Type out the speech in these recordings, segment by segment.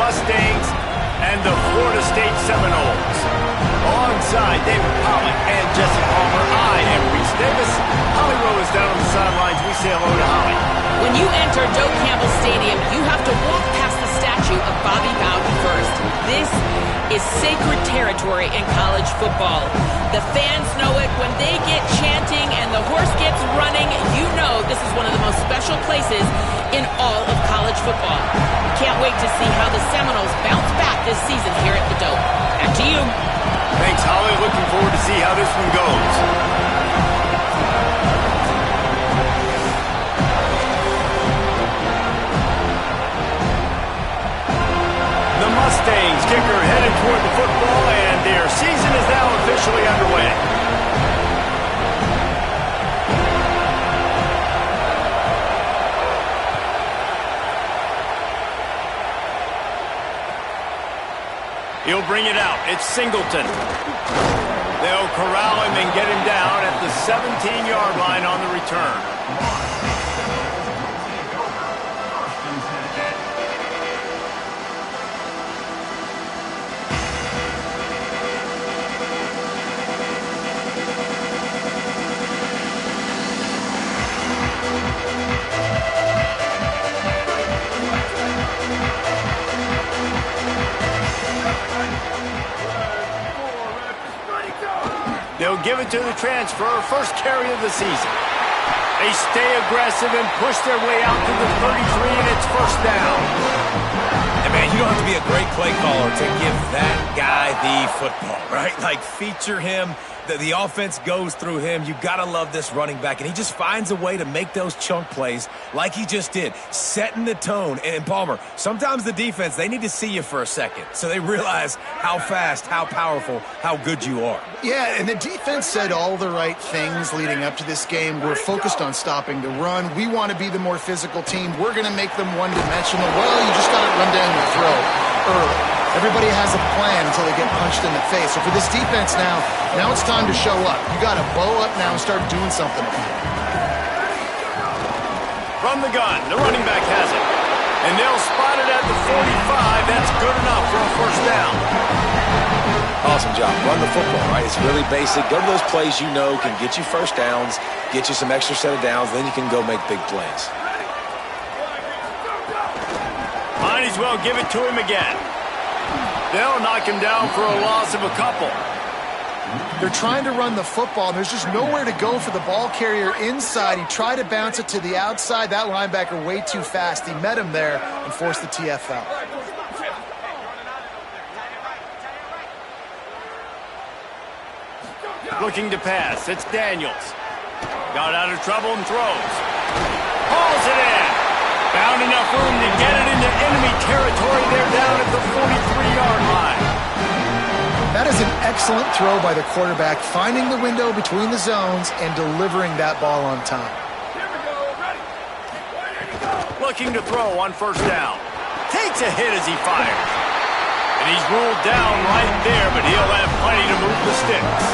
Mustangs and the Florida State Seminoles. Alongside David Pollock and Jesse Palmer, I am Reese Davis. Holly Rowe is down on the sidelines. We say hello to Holly. When you enter Doak Campbell Stadium, you have to walk past the statue of Bobby Bowden first. This is sacred territory in college football. The fans know it. When they get chanting and the horse gets running, you know this is one of the most special places in all of college football. We can't wait to see how the Seminoles bounce back this season here at the Doak. Back to you. Thanks, Holly. Looking forward to see how this one goes. The Mustangs kicker headed toward the football, and their season is now officially underway. He'll bring it out. It's Singleton. They'll corral him and get him down at the 17-yard line on the return. They'll give it to the transfer, first carry of the season. They stay aggressive and push their way out to the 33, and it's first down. And man, you don't have to be a great play caller to give that guy the football, right? Like, feature him. The offense goes through him. You got to love this running back, and he just finds a way to make those chunk plays like he just did, setting the tone. And Palmer, sometimes the defense, they need to see you for a second so they realize how fast, how powerful, how good you are. Yeah, and the defense said all the right things leading up to this game. We're focused on stopping the run. We want to be the more physical team. We're going to make them one-dimensional. Well, you just got to run down your throat early. Everybody has a plan until they get punched in the face. So for this defense now it's time to show up. You got to bow up now and start doing something. From the gun, the running back has it. And they'll spot it at the 45. That's good enough for a first down. Awesome job. Run the football, right? It's really basic. Go to those plays you know can get you first downs, get you some extra set of downs, then you can go make big plays. Might as well give it to him again. They'll knock him down for a loss of a couple. They're trying to run the football. There's just nowhere to go for the ball carrier inside. He tried to bounce it to the outside. That linebacker way too fast. He met him there and forced the TFL. Looking to pass. It's Daniels. Got out of trouble and throws. Hauls it in. Found enough room to get it into enemy territory. They're down at the 43-yard line. That is an excellent throw by the quarterback, finding the window between the zones and delivering that ball on time. Looking to throw on first down. Takes a hit as he fires. And he's ruled down right there, but he'll have plenty to move the sticks.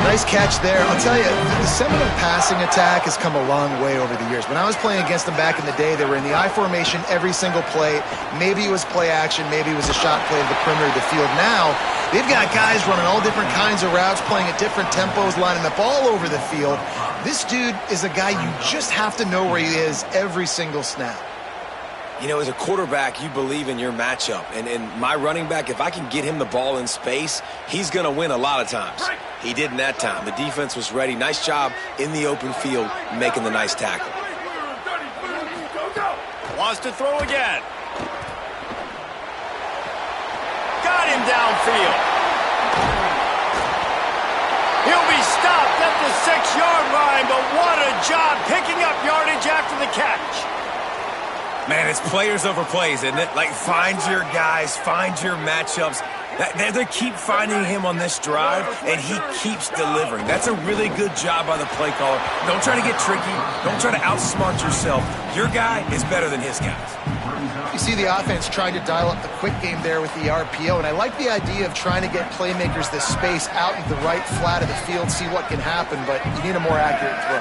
Nice catch there. I'll tell you, the Seminole passing attack has come a long way over the years. When I was playing against them back in the day, they were in the I formation every single play. Maybe it was play action. Maybe it was a shot play to the perimeter of the field. Now, they've got guys running all different kinds of routes, playing at different tempos, lining up all over the field. This dude is a guy you just have to know where he is every single snap. You know, as a quarterback, you believe in your matchup. And my running back, if I can get him the ball in space, he's going to win a lot of times. He did in that time. The defense was ready. Nice job in the open field making the nice tackle. Wants to throw again. Got him downfield. He'll be stopped at the 6-yard line, but what a job picking up yardage after the catch. Man, it's players over plays, isn't it? Like, find your guys, find your matchups. They keep finding him on this drive, and he keeps delivering. That's a really good job by the play caller. Don't try to get tricky. Don't try to outsmart yourself. Your guy is better than his guys. You see the offense trying to dial up the quick game there with the RPO, and I like the idea of trying to get playmakers this space out in the right flat of the field, see what can happen, but you need a more accurate throw.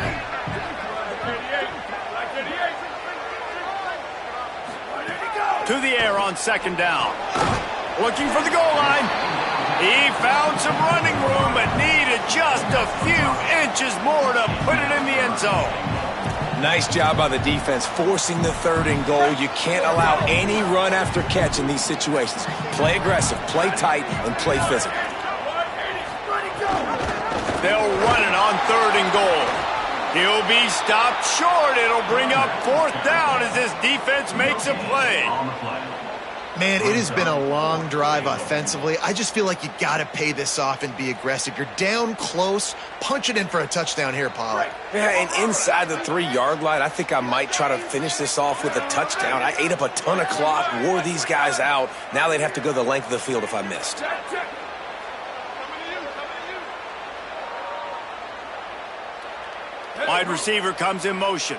to the air on second down. Looking for the goal line. He found some running room, but needed just a few inches more to put it in the end zone. Nice job by the defense forcing the 3rd and goal. You can't allow any run after catch in these situations. Play aggressive, play tight, and play physical. They'll run it on 3rd and goal. He'll be stopped short. It'll bring up 4th down as this defense makes a play. Man, it has been a long drive offensively. I just feel like you got to pay this off and be aggressive. You're down close. Punch it in for a touchdown here, Pollard. Yeah, and inside the 3-yard line, I think I might try to finish this off with a touchdown. I ate up a ton of clock, wore these guys out. Now they'd have to go the length of the field if I missed. Wide receiver comes in motion.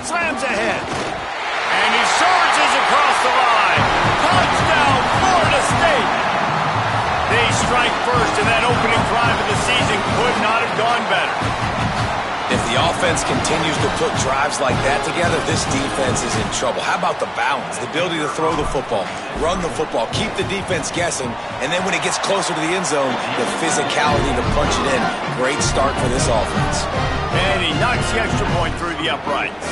Slams ahead. And he surges across the line. Touchdown, Florida State. They strike first, and that opening drive of the season could not have gone better. If the offense continues to put drives like that together, this defense is in trouble. How about the balance, the ability to throw the football, run the football, keep the defense guessing, and then when it gets closer to the end zone, the physicality to punch it in. Great start for this offense. And he knocks the extra point through the uprights.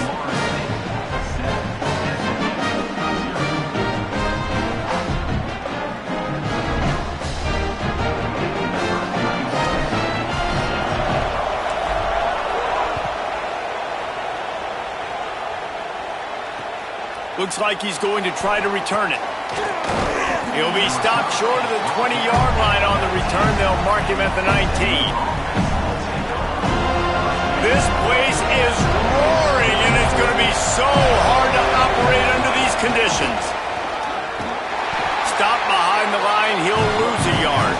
Looks like he's going to try to return it. He'll be stopped short of the 20-yard line on the return. They'll mark him at the 19. This place is roaring, and it's going to be so hard to operate under these conditions. Stop behind the line. He'll lose a yard.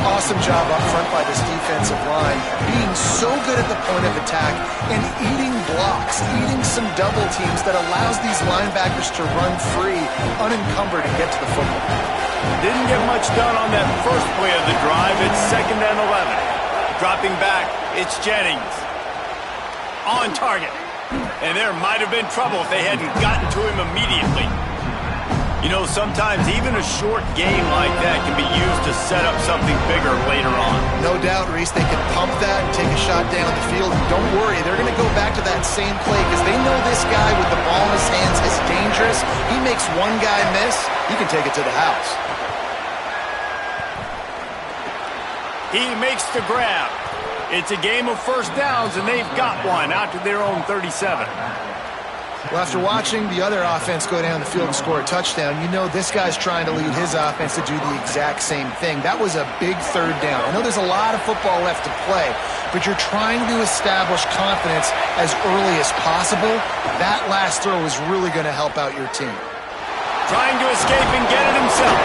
Awesome job up front by this defensive line, being so good at the point of attack and eating blocks, eating some double teams that allows these linebackers to run free, unencumbered, and get to the football. Didn't get much done on that first play of the drive. It's 2nd and 11. Dropping back, it's Jennings. On target. And there might have been trouble if they hadn't gotten to him immediately. You know, sometimes even a short game like that can be used to set up something bigger later on. No doubt, Reese, they can pump that and take a shot down the field. Don't worry, they're going to go back to that same play because they know this guy with the ball in his hands is dangerous. He makes one guy miss, he can take it to the house. He makes the grab. It's a game of first downs, and they've got one out to their own 37. Well, after watching the other offense go down the field and score a touchdown, you know this guy's trying to lead his offense to do the exact same thing. That was a big 3rd down. I know there's a lot of football left to play, but you're trying to establish confidence as early as possible. That last throw is really going to help out your team. Trying to escape and get it himself.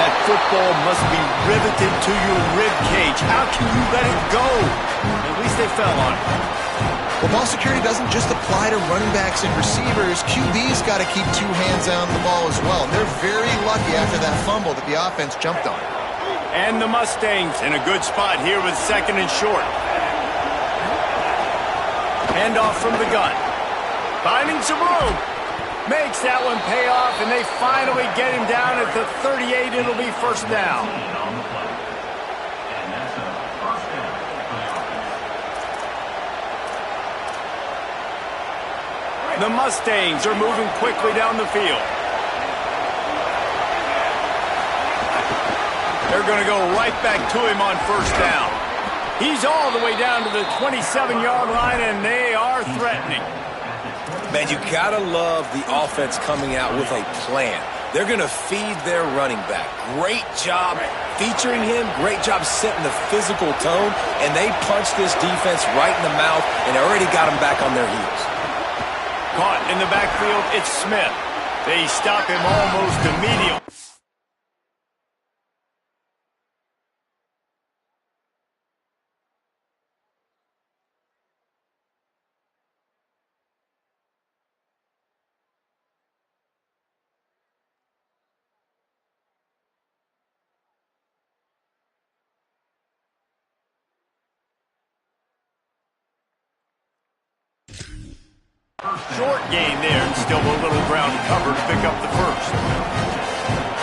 That football must be riveted to your rib cage. How can you let it go? At least they fell on it. Well, ball security doesn't just apply to running backs and receivers. QB's got to keep 2 hands on the ball as well. And they're very lucky after that fumble that the offense jumped on. And the Mustangs in a good spot here with 2nd and short. Handoff from the gun. Finding some room. Makes that one pay off, and they finally get him down at the 38. It'll be 1st down. The Mustangs are moving quickly down the field. They're going to go right back to him on 1st down. He's all the way down to the 27-yard line, and they are threatening. Man, you gotta love the offense coming out with a plan. They're going to feed their running back. Great job featuring him. Great job setting the physical tone, and they punched this defense right in the mouth and already got them back on their heels. Caught in the backfield, it's Smith. They stop him almost immediately. Short gain there, and still a little ground to cover to pick up the first.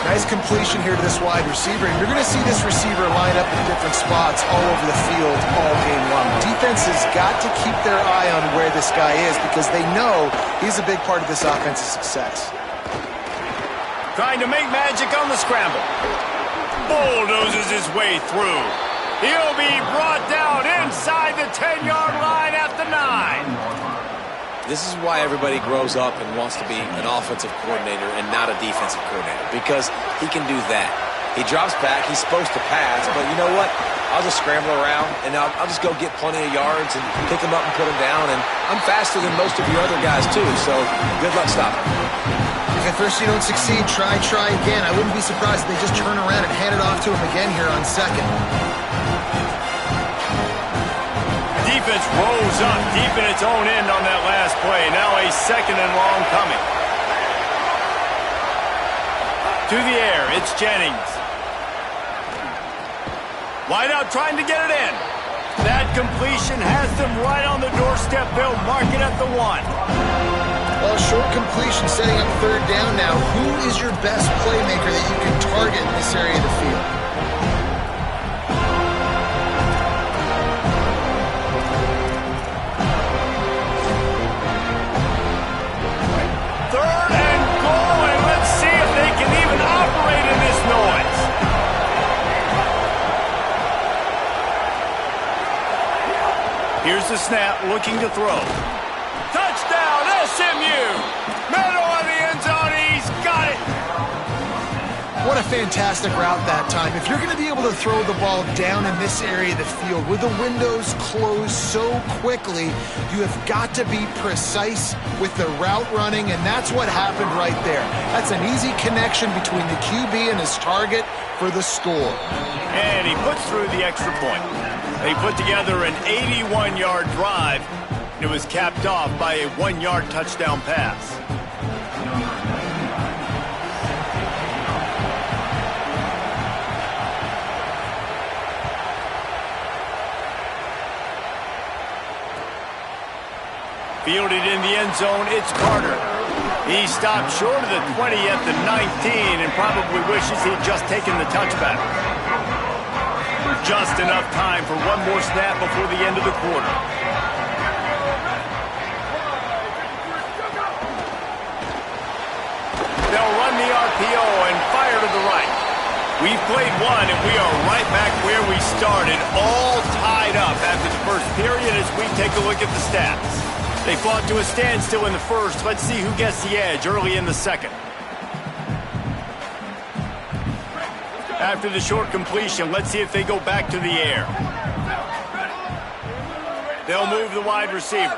Nice completion here to this wide receiver. And you're going to see this receiver line up in different spots all over the field all game long. Defense has got to keep their eye on where this guy is because they know he's a big part of this offense's success. Trying to make magic on the scramble. Bulldozes his way through. He'll be brought down inside the 10-yard line at the 9. This is why everybody grows up and wants to be an offensive coordinator and not a defensive coordinator, because he can do that. He drops back, he's supposed to pass, but you know what? I'll just scramble around, and I'll just go get plenty of yards and pick him up and put him down, and I'm faster than most of your other guys, too, so good luck stopping. If at first you don't succeed, try again. I wouldn't be surprised if they just turn around and hand it off to him again here on second. Defense rose up deep in its own end on that last play. Now a 2nd and long coming. To the air, it's Jennings. Wide out trying to get it in. That completion has them right on the doorstep. They'll mark it at the 1. Well, short completion setting up 3rd down now. Who is your best playmaker that you can target in this area of the field? Here's the snap, looking to throw. Touchdown, SMU! Middle of the end zone, he's got it! What a fantastic route that time. If you're going to be able to throw the ball down in this area of the field with the windows closed so quickly, you have got to be precise with the route running, and that's what happened right there. That's an easy connection between the QB and his target for the score. And he puts through the extra point. They put together an 81-yard drive. It was capped off by a 1-yard touchdown pass. Fielded in the end zone, it's Carter. He stopped short of the 20 at the 19 and probably wishes he'd just taken the touchback. Just enough time for one more snap before the end of the quarter. They'll run the RPO and fire to the right. We've played one, and we are right back where we started, all tied up after the first period as we take a look at the stats. They fought to a standstill in the first. Let's see who gets the edge early in the second. After the short completion, let's see if they go back to the air. They'll move the wide receiver.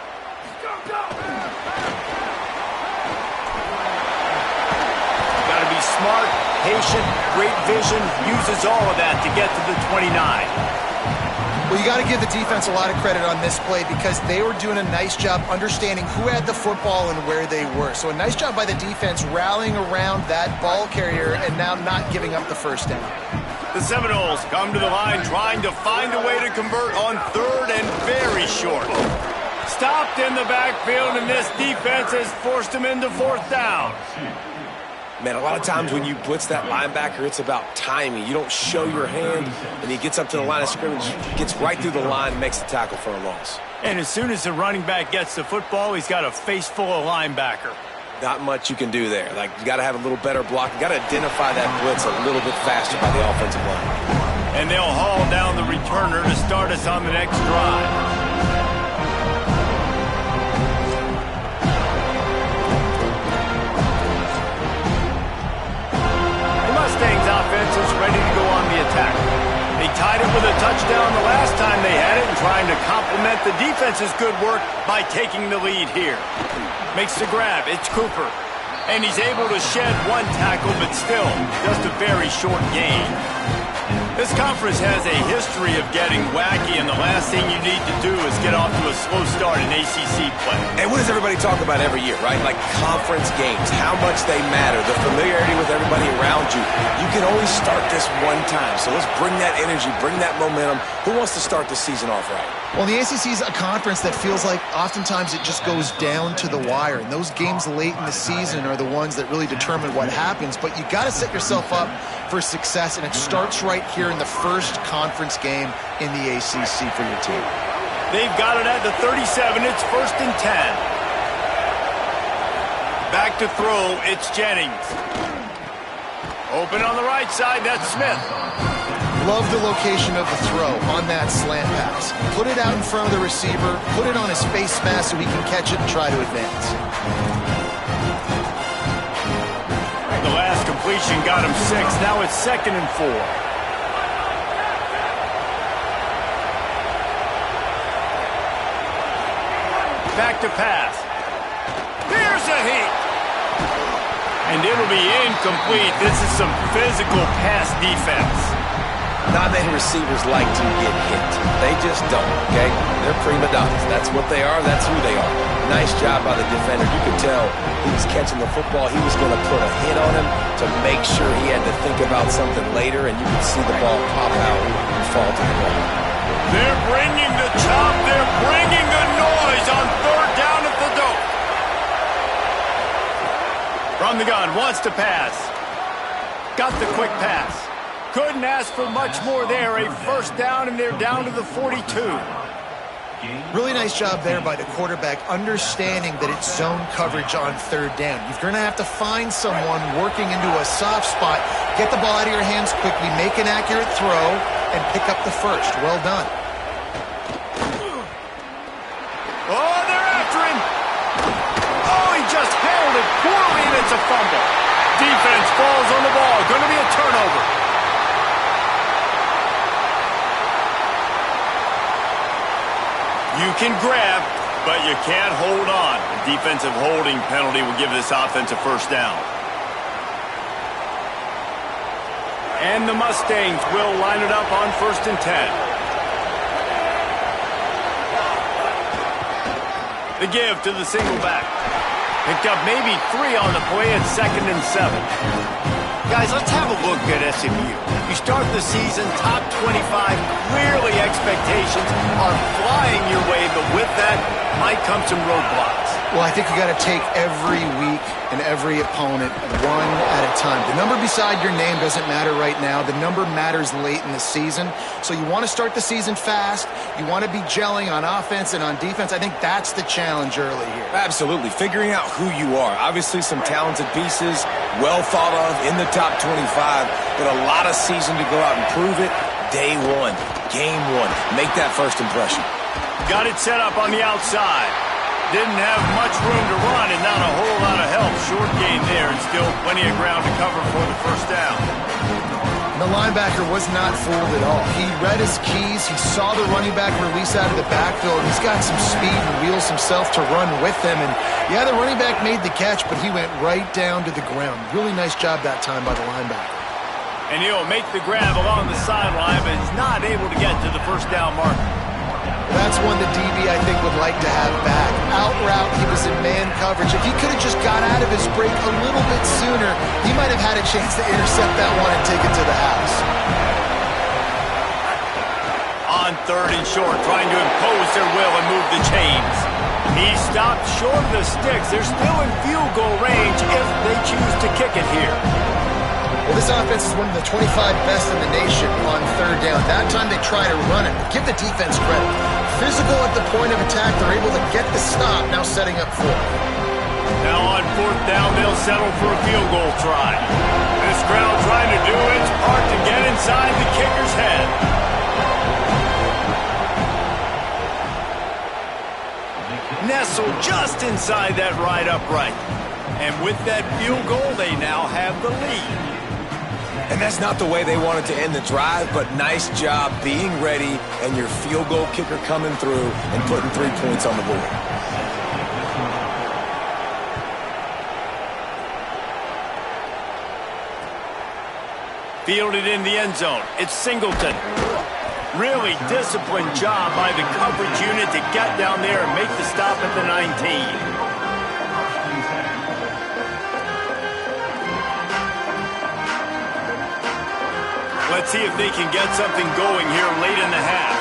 Got to be smart, patient, great vision, uses all of that to get to the 29. Well, you got to give the defense a lot of credit on this play because they were doing a nice job understanding who had the football and where they were. So a nice job by the defense rallying around that ball carrier and now not giving up the first down. The Seminoles come to the line trying to find a way to convert on 3rd and very short. Stopped in the backfield, and this defense has forced him into 4th down. Man, a lot of times when you blitz that linebacker, it's about timing. You don't show your hand, and he gets up to the line of scrimmage, gets right through the line, and makes the tackle for a loss. And as soon as the running back gets the football, he's got a face full of linebacker. Not much you can do there. Like, you got to have a little better block. You got to identify that blitz a little bit faster by the offensive line. And they'll haul down the returner to start us on the next drive. Mustang's offense is ready to go on the attack. They tied it with a touchdown the last time they had it and trying to complement the defense's good work by taking the lead here. Makes the grab. It's Cooper. And he's able to shed one tackle, but still just a very short gain. This conference has a history of getting wacky, and the last thing you need to do is get off to a slow start in ACC play. And what does everybody talk about every year, right? Like conference games, how much they matter, the familiarity with everybody around you. You can only start this one time, so let's bring that energy, bring that momentum. Who wants to start the season off right? Well, the ACC is a conference that feels like oftentimes it just goes down to the wire. And those games late in the season are the ones that really determine what happens. But you got to set yourself up for success, and it starts right here in the first conference game in the ACC for your team. They've got it at the 37. It's 1st and 10. Back to throw. It's Jennings. Open on the right side. That's Smith. Love the location of the throw on that slant pass. Put it out in front of the receiver, put it on his face mask so he can catch it and try to advance. The last completion got him 6. Now it's 2nd and 4. Back to pass. Here's a heat. And it'll be incomplete. This is some physical pass defense. Not many receivers like to get hit. They just don't, okay? They're prima donnas. That's what they are. That's who they are. Nice job by the defender. You could tell he was catching the football. He was going to put a hit on him to make sure he had to think about something later, and you could see the ball pop out and fall to the ground. They're bringing the chop. They're bringing the noise on 3rd down at the dope. From the gun, wants to pass. Got the quick pass. Couldn't ask for much more there. A 1st down, and they're down to the 42. Really nice job there by the quarterback, understanding that it's zone coverage on 3rd down. You're going to have to find someone working into a soft spot, get the ball out of your hands quickly, make an accurate throw, and pick up the 1st. Well done. Oh, they're after him. Oh, he just held it poorly, and it's a fumble. Defense falls on the ball. Going to be a turnover. You can grab, but you can't hold on. A defensive holding penalty will give this offense a 1st down. And the Mustangs will line it up on 1st and 10. The give to the single back. Picked up maybe 3 on the play at 2nd and 7. Guys, let's have a look at SMU. You start the season top 25. Clearly expectations are flying your way, but with that might come some roadblocks. Well, I think you got to take every week and every opponent one at a time. The number beside your name doesn't matter right now. The number matters late in the season. So you want to start the season fast. You want to be gelling on offense and on defense. I think that's the challenge early here. Absolutely. Figuring out who you are. Obviously some talented pieces, well thought of in the top 25, but a lot of season to go out and prove it. Day 1, game 1. Make that first impression. Got it set up on the outside. Didn't have much room to run and not a whole lot of help. Short gain there and still plenty of ground to cover for the 1st down. The linebacker was not fooled at all. He read his keys. He saw the running back release out of the backfield. He's got some speed and wheels himself to run with them. And yeah, the running back made the catch, but he went right down to the ground. Really nice job that time by the linebacker. And he'll make the grab along the sideline, but is not able to get to the 1st down marker. That's one the DB, I think, would like to have back. Out route, he was in man coverage. If he could have just got out of his break a little bit sooner, he might have had a chance to intercept that one and take it to the house. On 3rd and short, trying to impose their will and move the chains. He stopped short of the sticks. They're still in field goal range if they choose to kick it here. Well, this offense is one of the 25 best in the nation on 3rd down. That time they try to run it. Give the defense credit. Physical at the point of attack. They're able to get the stop, now setting up 4th. Now on 4th down, they'll settle for a field goal try. This crowd trying to do its part to get inside the kicker's head. Nestled just inside that right upright. And with that field goal, they now have the lead. And that's not the way they wanted to end the drive, but nice job being ready and your field goal kicker coming through and putting 3 points on the board. Fielded in the end zone. It's Singleton. Really disciplined job by the coverage unit to get down there and make the stop at the 19. Let's see if they can get something going here late in the half.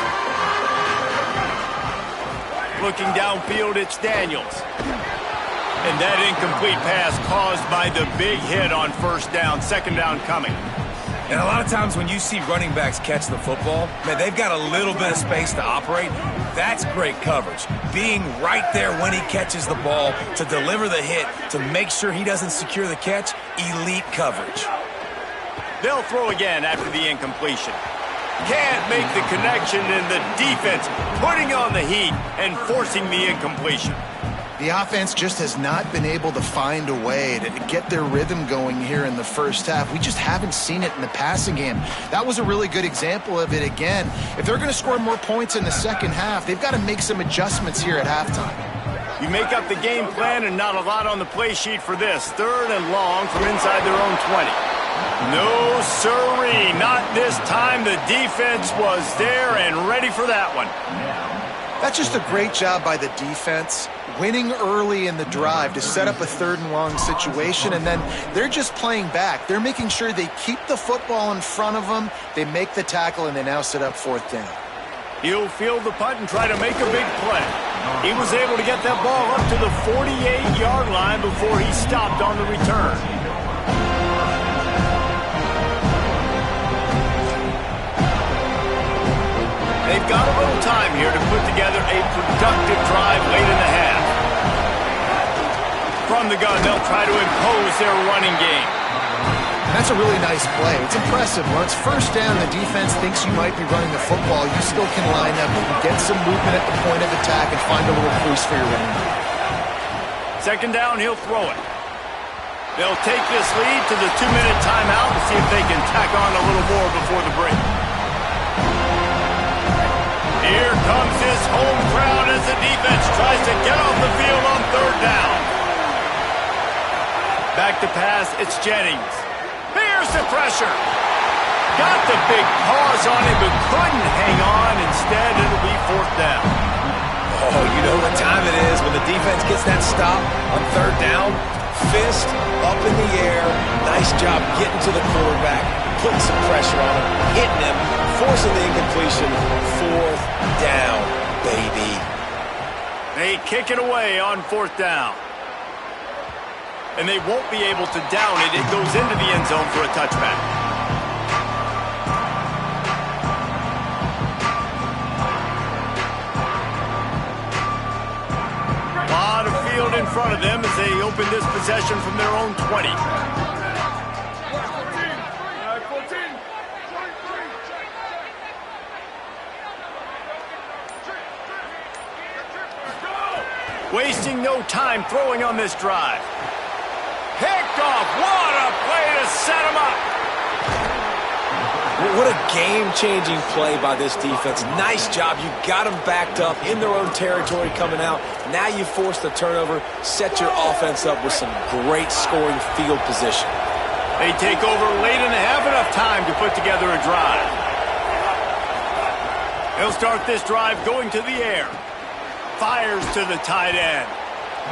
Looking downfield, it's Daniels. And that incomplete pass caused by the big hit on first down. Second down coming. And a lot of times when you see running backs catch the football, man, they've got a little bit of space to operate. That's great coverage. Being right there when he catches the ball to deliver the hit, to make sure he doesn't secure the catch, elite coverage. They'll throw again after the incompletion. Can't make the connection, and the defense putting on the heat and forcing the incompletion. The offense just has not been able to find a way to get their rhythm going here in the first half. We just haven't seen it in the passing game. That was a really good example of it again. If they're going to score more points in the second half, they've got to make some adjustments here at halftime. You make up the game plan and not a lot on the play sheet for this. Third and long from inside their own 20. No, sirree, not this time. The defense was there and ready for that one. That's just a great job by the defense, winning early in the drive to set up a third and long situation, and then they're just playing back. They're making sure they keep the football in front of them, they make the tackle, and they now set up fourth down. He'll field the punt and try to make a big play. He was able to get that ball up to the 48-yard line before he stopped on the return. They've got a little time here to put together a productive drive late in the half. From the gun, they'll try to impose their running game. That's a really nice play. It's impressive. Once first down, the defense thinks you might be running the football. You still can line up, get some movement at the point of attack, and find a little crease for your running back. Second down, he'll throw it. They'll take this lead to the 2-minute timeout and see if they can tack on a little more before the break. Here comes his home crowd as the defense tries to get off the field on third down. Back to pass, it's Jennings. Here's the pressure. Got the big pause on him, but couldn't hang on. Instead, it'll be fourth down. Oh, you know what time it is when the defense gets that stop on third down. Fist up in the air. Nice job getting to the quarterback, putting some pressure on him, hitting him, forcing the incompletion. Fourth down, baby. They kick it away on fourth down. And they won't be able to down it. It goes into the end zone for a touchback. A lot of field in front of them as they open this possession from their own 20. Wasting no time throwing on this drive. Picked off. What a play to set him up. What a game-changing play by this defense. Nice job. You got them backed up in their own territory coming out. Now you force the turnover, set your offense up with some great scoring field position. They take over late and have enough time to put together a drive. They'll start this drive going to the air. Fires to the tight end.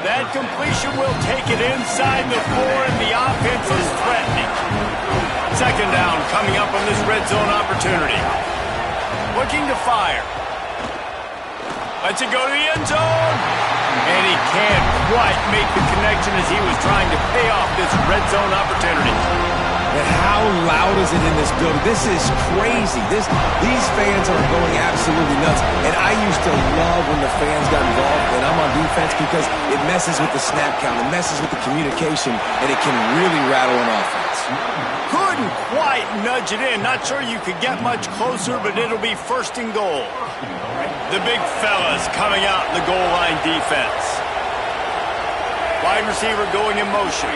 That completion will take it inside the 4, and the offense is threatening. Second down coming up on this red zone opportunity. Looking to fire. Lets it go to the end zone. And he can't quite make the connection as he was trying to pay off this red zone opportunity. And how loud is it in this building? This is crazy. These fans are going absolutely nuts. And I used to love when the fans got involved, and I'm on defense, because it messes with the snap count, it messes with the communication, and it can really rattle an offense. Couldn't quite nudge it in. Not sure you could get much closer, but it'll be first and goal. The big fellas coming out in the goal line defense. Wide receiver going in motion.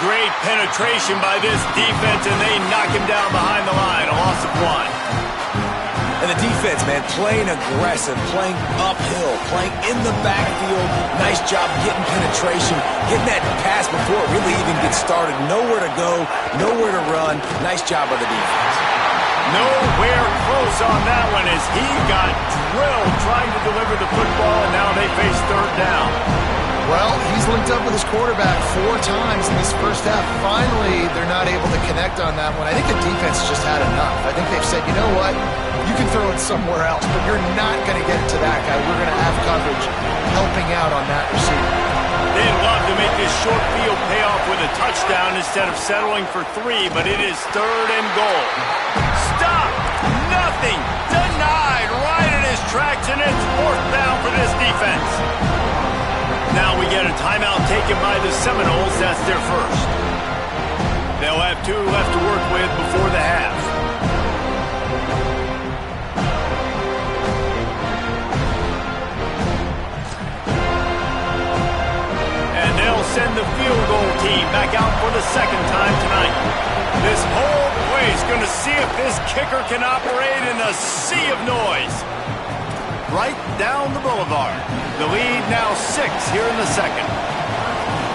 Great penetration by this defense, and they knock him down behind the line. A loss of 1. And the defense, man, playing aggressive, playing uphill, playing in the backfield. Nice job getting penetration, getting that pass before it really even gets started. Nowhere to go, nowhere to run. Nice job by the defense. Nowhere close on that one as he got drilled trying to deliver the football, and now they face third down. Well, he's linked up with his quarterback 4 times in this first half. Finally, they're not able to connect on that one. I think the defense just had enough. I think they've said, you know what, you can throw it somewhere else, but you're not going to get it to that guy. We're going to have coverage helping out on that receiver. They'd love to make this short field pay off with a touchdown instead of settling for 3, but it is third and goal. Stop! Nothing! Denied right in his tracks, and it's fourth down for this defense. Now we get a timeout taken by the Seminoles. That's their first. They'll have 2 left to work with before the half. And they'll send the field goal team back out for the second time tonight. This whole place going to see if this kicker can operate in a sea of noise. Right down the boulevard. The lead now 6 here in the second.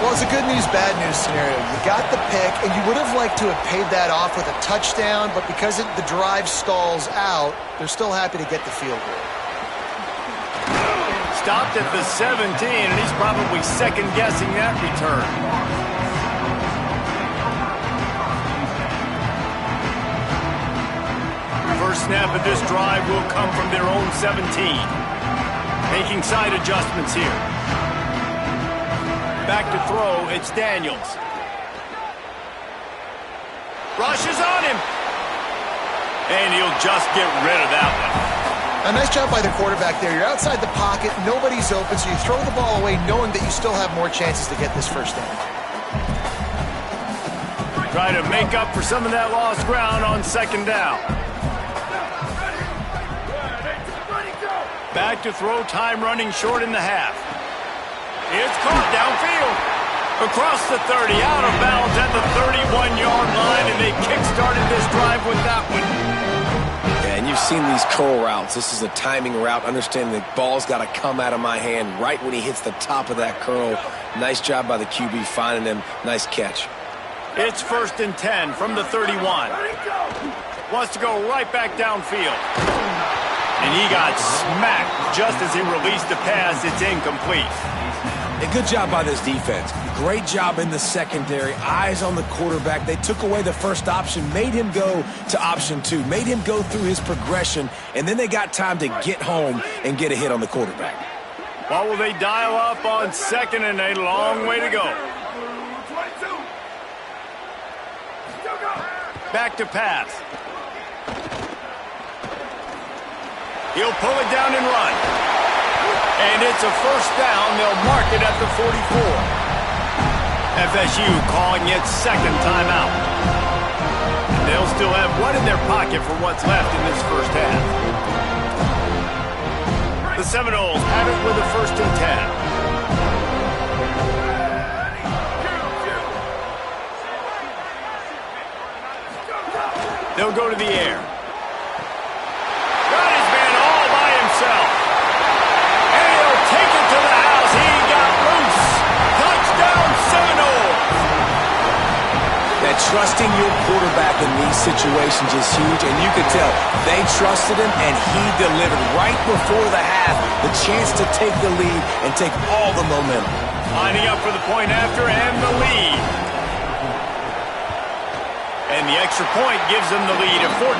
Well, it's a good news, bad news scenario. You got the pick, and you would have liked to have paid that off with a touchdown, but because the drive stalls out, they're still happy to get the field goal. Stopped at the 17, and he's probably second-guessing that return. First snap of this drive will come from their own 17. Making side adjustments here. Back to throw, it's Daniels. Rushes on him. And he'll just get rid of that one. A nice job by the quarterback there. You're outside the pocket, nobody's open, so you throw the ball away knowing that you still have more chances to get this first down. Try to make up for some of that lost ground on second down. Back to throw, time running short in the half. It's caught downfield. Across the 30, out of bounds at the 31-yard line, and they kick-started this drive with that one. Yeah, and you've seen these curl routes. This is a timing route, understanding the ball's got to come out of my hand right when he hits the top of that curl. Nice job by the QB finding him. Nice catch. It's 1st and 10 from the 31. Wants to go right back downfield. And he got smacked just as he released the pass. It's incomplete. A good job by this defense. Great job in the secondary. Eyes on the quarterback. They took away the first option, made him go to option 2, made him go through his progression, and then they got time to get home and get a hit on the quarterback. What will they dial up on second, and a long way to go. Back to pass. He'll pull it down and run. And it's a first down. They'll mark it at the 44. FSU calling its second timeout. They'll still have one in their pocket for what's left in this first half. The Seminoles have it with a 1st and 10. They'll go to the air. Got his man all by himself. And he'll take it to the house. He got loose. Touchdown, Seminoles. That trusting your quarterback in these situations is huge, and you could tell they trusted him, and he delivered right before the half, the chance to take the lead and take all the momentum. Lining up for the point after and the lead. And the extra point gives them the lead at 14-13.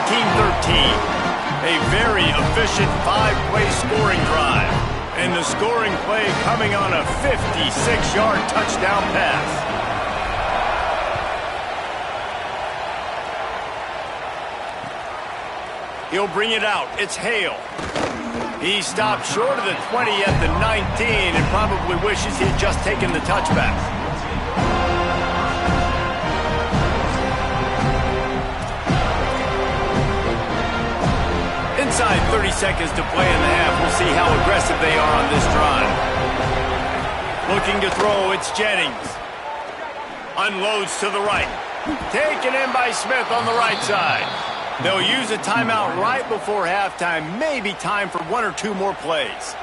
A very efficient 5-play scoring drive. And the scoring play coming on a 56-yard touchdown pass. He'll bring it out. It's Hale. He stopped short of the 20 at the 19 and probably wishes he had just taken the touchback. Inside 30 seconds to play in the half. We'll see how aggressive they are on this drive. Looking to throw, it's Jennings. Unloads to the right. Taken in by Smith on the right side. They'll use a timeout right before halftime. Maybe time for 1 or 2 more plays.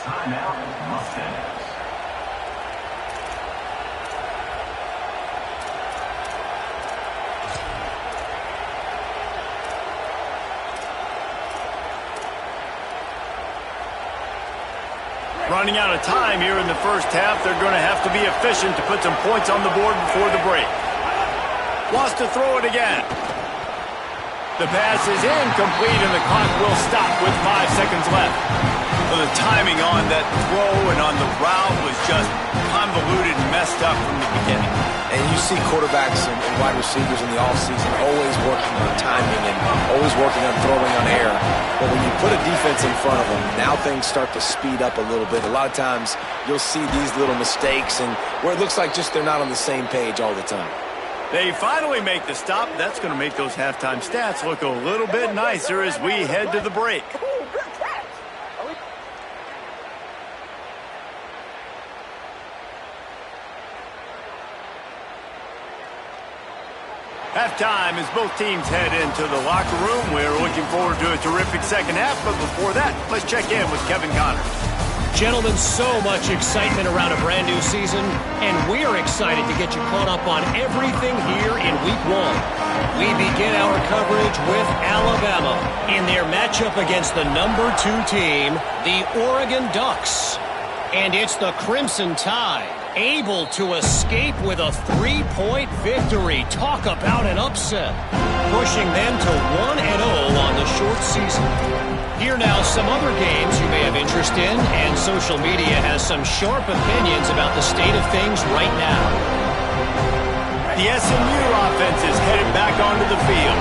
Timeout, Mustangs. Running out of time here in the first half. They're going to have to be efficient to put some points on the board before the break. Wants to throw it again. The pass is incomplete, and the clock will stop with 5 seconds left. Well, the timing on that throw and on the route was just convoluted and messed up from the beginning. And you see quarterbacks and wide receivers in the offseason always working on timing and always working on throwing on air. But when you put a defense in front of them, now things start to speed up a little bit. A lot of times you'll see these little mistakes and where it looks like just they're not on the same page all the time. They finally make the stop. That's going to make those halftime stats look a little bit nicer as we head to the break. Halftime as both teams head into the locker room. We're looking forward to a terrific second half, but before that, let's check in with Kevin Connors. Gentlemen, so much excitement around a brand new season, and we're excited to get you caught up on everything here in Week 1. We begin our coverage with Alabama in their matchup against the number 2 team, the Oregon Ducks. And it's the Crimson Tide, able to escape with a 3-point victory. Talk about an upset, pushing them to 1-0 on the short season. Here now some other games you may have interest in, and social media has some sharp opinions about the state of things right now. The SMU offense is headed back onto the field.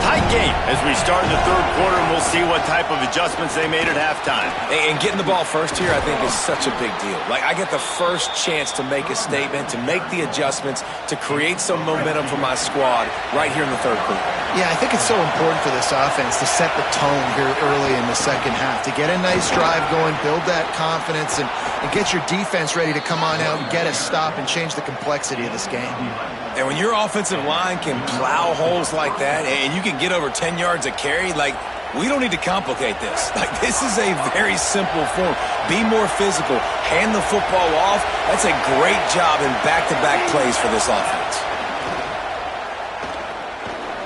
Tight game as we start the third quarter, and we'll see what type of adjustments they made at halftime. And getting the ball first here, I think, is such a big deal. Like, I get the first chance to make a statement, to make the adjustments, to create some momentum for my squad right here in the third quarter. Yeah, I think it's so important for this offense to set the tone here early in the second half, to get a nice drive going, build that confidence, and get your defense ready to come on out and get a stop and change the complexity of this game. And when your offensive line can plow holes like that and you can get over 10 yards a carry, like, we don't need to complicate this. Like, this is a very simple form. Be more physical. Hand the football off. That's a great job in back-to-back plays for this offense.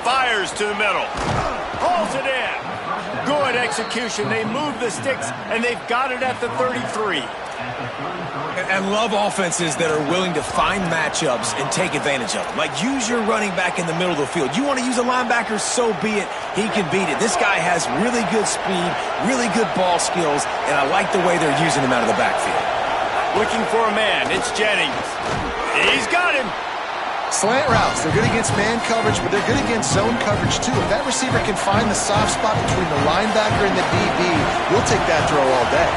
Fires to the middle. Pulls it in. Good execution. They move the sticks, and they've got it at the 33. And love offenses that are willing to find matchups and take advantage of them. Like, use your running back in the middle of the field. You want to use a linebacker, so be it. He can beat it. This guy has really good speed, really good ball skills, and I like the way they're using him out of the backfield. Looking for a man. It's Jennings. He's got him. Slant routes, they're good against man coverage, but they're good against zone coverage too. If that receiver can find the soft spot between the linebacker and the DB, we'll take that throw all day.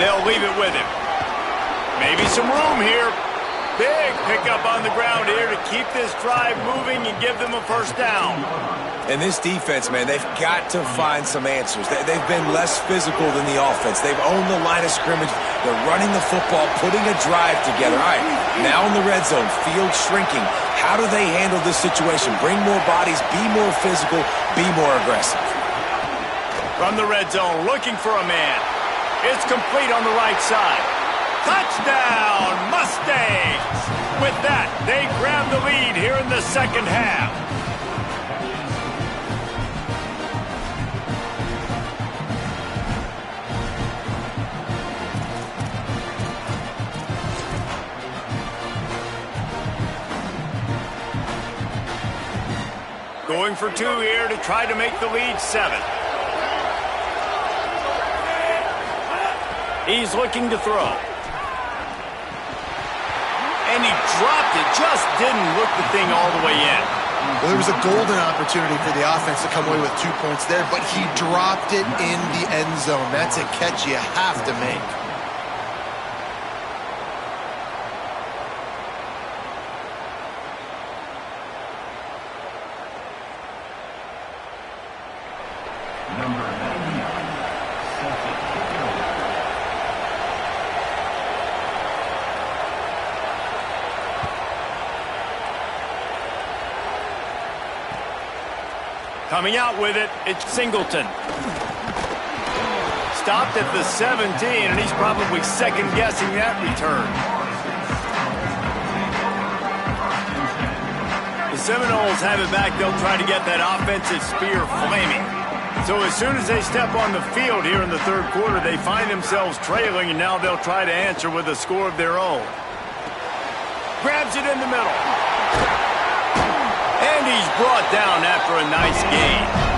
They'll leave it with him. Maybe some room here. Big pickup on the ground here to keep this drive moving and give them a first down. And this defense, man, they've got to find some answers. They've been less physical than the offense. They've owned the line of scrimmage. They're running the football, putting a drive together. All right, now in the red zone, field shrinking. How do they handle this situation? Bring more bodies, be more physical, be more aggressive. From the red zone, looking for a man. It's complete on the right side. Touchdown, Mustangs! With that, they grab the lead here in the second half. Going for 2 here to try to make the lead 7. He's looking to throw. And he dropped it. Just didn't look the thing all the way in. Well, there was a golden opportunity for the offense to come away with 2 points there, but he dropped it in the end zone. That's a catch you have to make. Number 99, second. 2 Coming out with it, it's Singleton. Stopped at the 17, and he's probably second-guessing that return. The Seminoles have it back. They'll try to get that offensive spear flaming. So as soon as they step on the field here in the third quarter, they find themselves trailing, and now they'll try to answer with a score of their own. Grabs it in the middle. And he's brought down after a nice gain.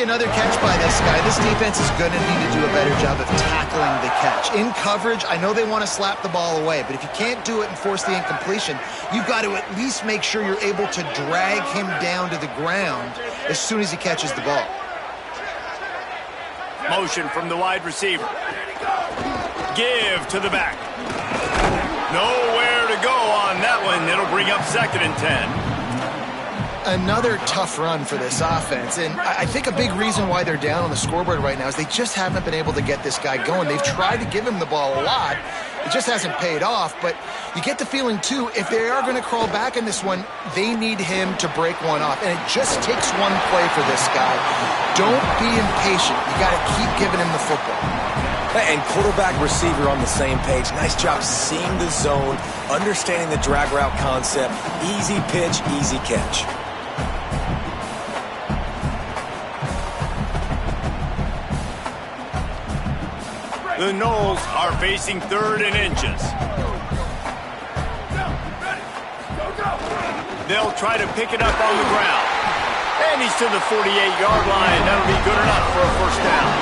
Another catch by this guy. This defense is going to need to do a better job of tackling the catch. In coverage, I know they want to slap the ball away, but if you can't do it and force the incompletion, you've got to at least make sure you're able to drag him down to the ground as soon as he catches the ball. Motion from the wide receiver. Give to the back. Nowhere to go on that one. It'll bring up 2nd and 10. Another tough run for this offense, and I think a big reason why they're down on the scoreboard right now is they just haven't been able to get this guy going. They've tried to give him the ball a lot. It just hasn't paid off, but you get the feeling, too, if they are going to crawl back in this one, they need him to break one off, and it just takes one play for this guy. Don't be impatient. You got to keep giving him the football. And quarterback receiver on the same page. Nice job seeing the zone, understanding the drag route concept. Easy pitch, easy catch. The Noles are facing 3rd and inches. They'll try to pick it up on the ground. And he's to the 48-yard line. That'll be good enough for a first down.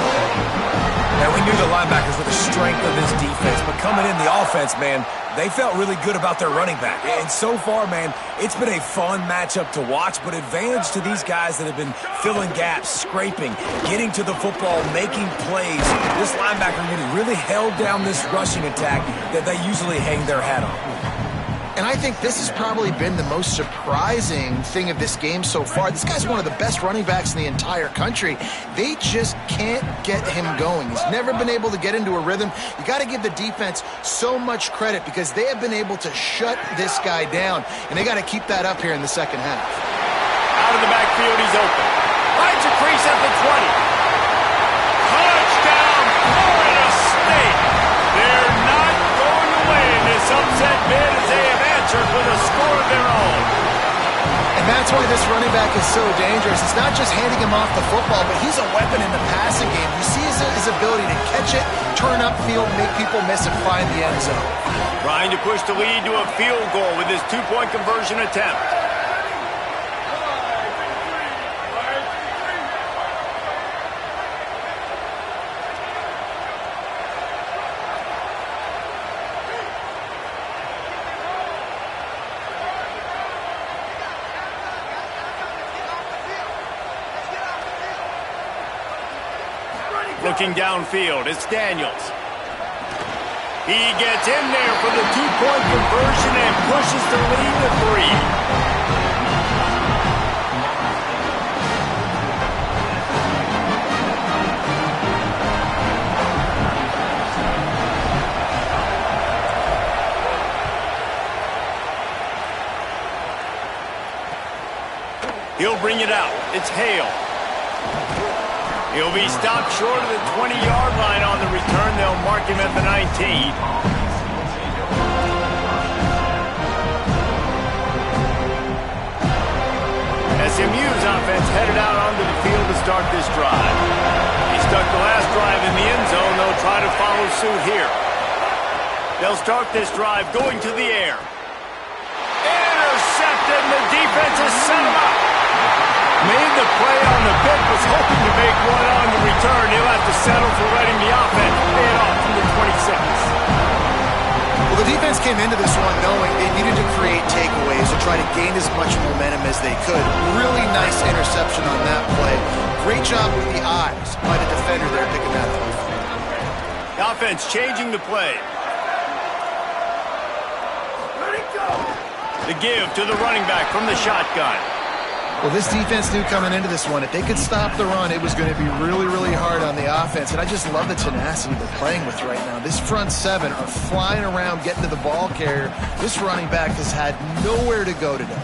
Now, we knew the linebackers were the strength of this defense, but coming in the offense, man, they felt really good about their running back. And so far, man, it's been a fun matchup to watch, but advantage to these guys that have been filling gaps, scraping, getting to the football, making plays. This linebacker really held down this rushing attack that they usually hang their hat on. And I think this has probably been the most surprising thing of this game so far. This guy's one of the best running backs in the entire country. They just can't get him going. He's never been able to get into a rhythm. You got to give the defense so much credit because they have been able to shut this guy down, and they got to keep that up here in the second half. Out of the backfield, he's open. Finds a crease at the 20. Touchdown, Florida State. They're not going away in this upset bid as they have answered with a score of their own. And that's why this running back is so dangerous. It's not just handing him off the football, but he's a weapon in the passing game. You see his ability to catch it, turn upfield, make people miss, and find the end zone. Trying to push the lead to a field goal with his 2-point conversion attempt. Looking downfield, it's Daniels. He gets in there for the 2-point conversion and pushes the lead to 3. He'll bring it out. It's Hale. He'll be stopped short of the 20-yard line on the return. They'll mark him at the 19. offense headed out onto the field to start this drive. He stuck the last drive in the end zone. They'll try to follow suit here. They'll start this drive going to the air. Intercepted, and the defense has set him up. Made the play on the pick, was hoping to make one on the return. He'll have to settle for letting the offense pay it off from the 26. Well, the defense came into this one knowing they needed to create takeaways to try to gain as much momentum as they could. Really nice interception on that play. Great job with the eyes by the defender there picking that up. The offense changing the play. The give to the running back from the shotgun. Well, this defense knew coming into this one, if they could stop the run, it was going to be really, really hard on the offense. And I just love the tenacity they're playing with right now. This front seven are flying around, getting to the ball carrier. This running back has had nowhere to go today.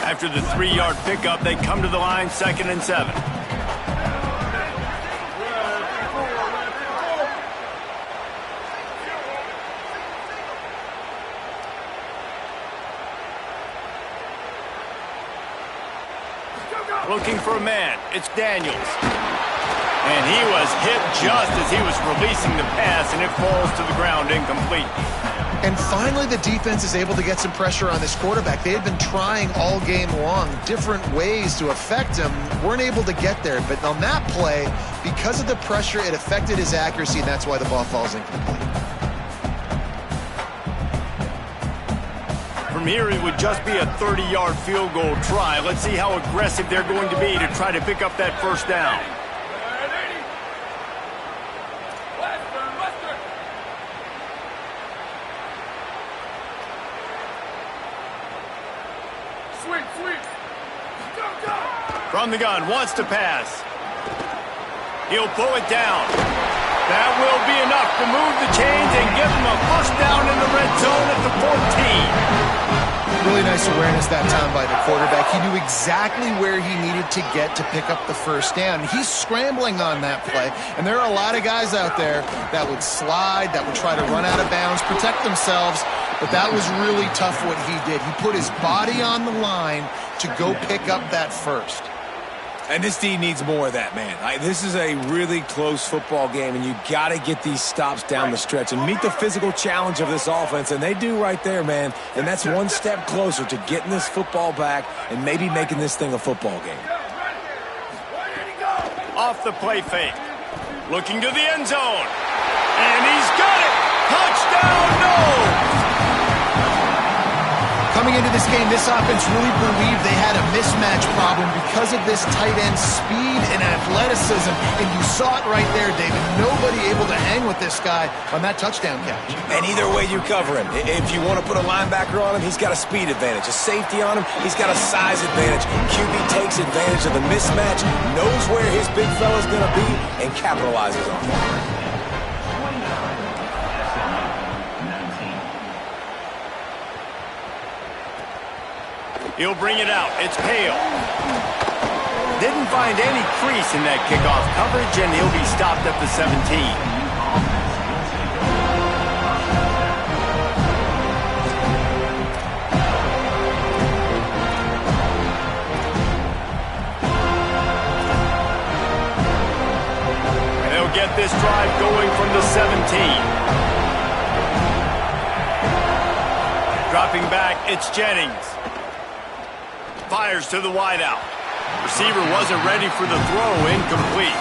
After the 3-yard pickup, they come to the line, 2nd and 7. Looking for a man. It's Daniels. And he was hit just as he was releasing the pass, and it falls to the ground incomplete. And finally, the defense is able to get some pressure on this quarterback. They had been trying all game long different ways to affect him. Weren't able to get there. But on that play, because of the pressure, it affected his accuracy, and that's why the ball falls incomplete. From here, it would just be a 30-yard field goal try. Let's see how aggressive they're going to be to try to pick up that first down. From the gun, wants to pass. He'll pull it down. That will be enough to move the chains and give him a first down in the red zone at the 14. Really nice awareness that time by the quarterback. He knew exactly where he needed to get to pick up the first down. He's scrambling on that play, and there are a lot of guys out there that would slide, that would try to run out of bounds, protect themselves, but that was really tough what he did. He put his body on the line to go pick up that first. And this team needs more of that, man. This is a really close football game, and you got to get these stops down the stretch and meet the physical challenge of this offense, and they do right there, man. And that's one step closer to getting this football back and maybe making this thing a football game. Off the play fake. Looking to the end zone. And he's got it! Touchdown, no! Coming into this game, this offense really believed they had a mismatch problem because of this tight end speed and athleticism. And you saw it right there, David. Nobody able to hang with this guy on that touchdown catch. And either way you cover him. If you want to put a linebacker on him, he's got a speed advantage. A safety on him, he's got a size advantage. QB takes advantage of the mismatch, knows where his big fella's going to be, and capitalizes on it. He'll bring it out. It's Hale. Didn't find any crease in that kickoff coverage, and he'll be stopped at the 17. And they'll get this drive going from the 17. Dropping back, it's Jennings. Fires to the wideout. Receiver wasn't ready for the throw, incomplete.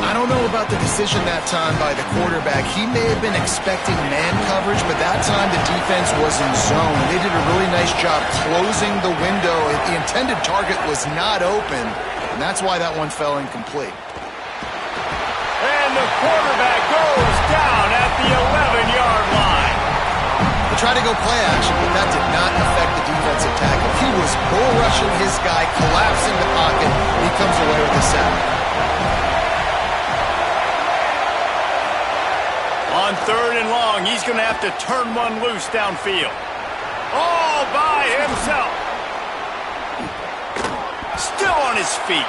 I don't know about the decision that time by the quarterback. He may have been expecting man coverage, but that time the defense was in zone. They did a really nice job closing the window. The intended target was not open, and that's why that one fell incomplete. And the quarterback goes down at the 11-yard line. They tried to go play action, but that did not affect the defensive tackle. He was bull rushing his guy, collapsing the pocket. He comes away with a sack. On 3rd and long, he's going to have to turn one loose downfield. All by himself. Still on his feet.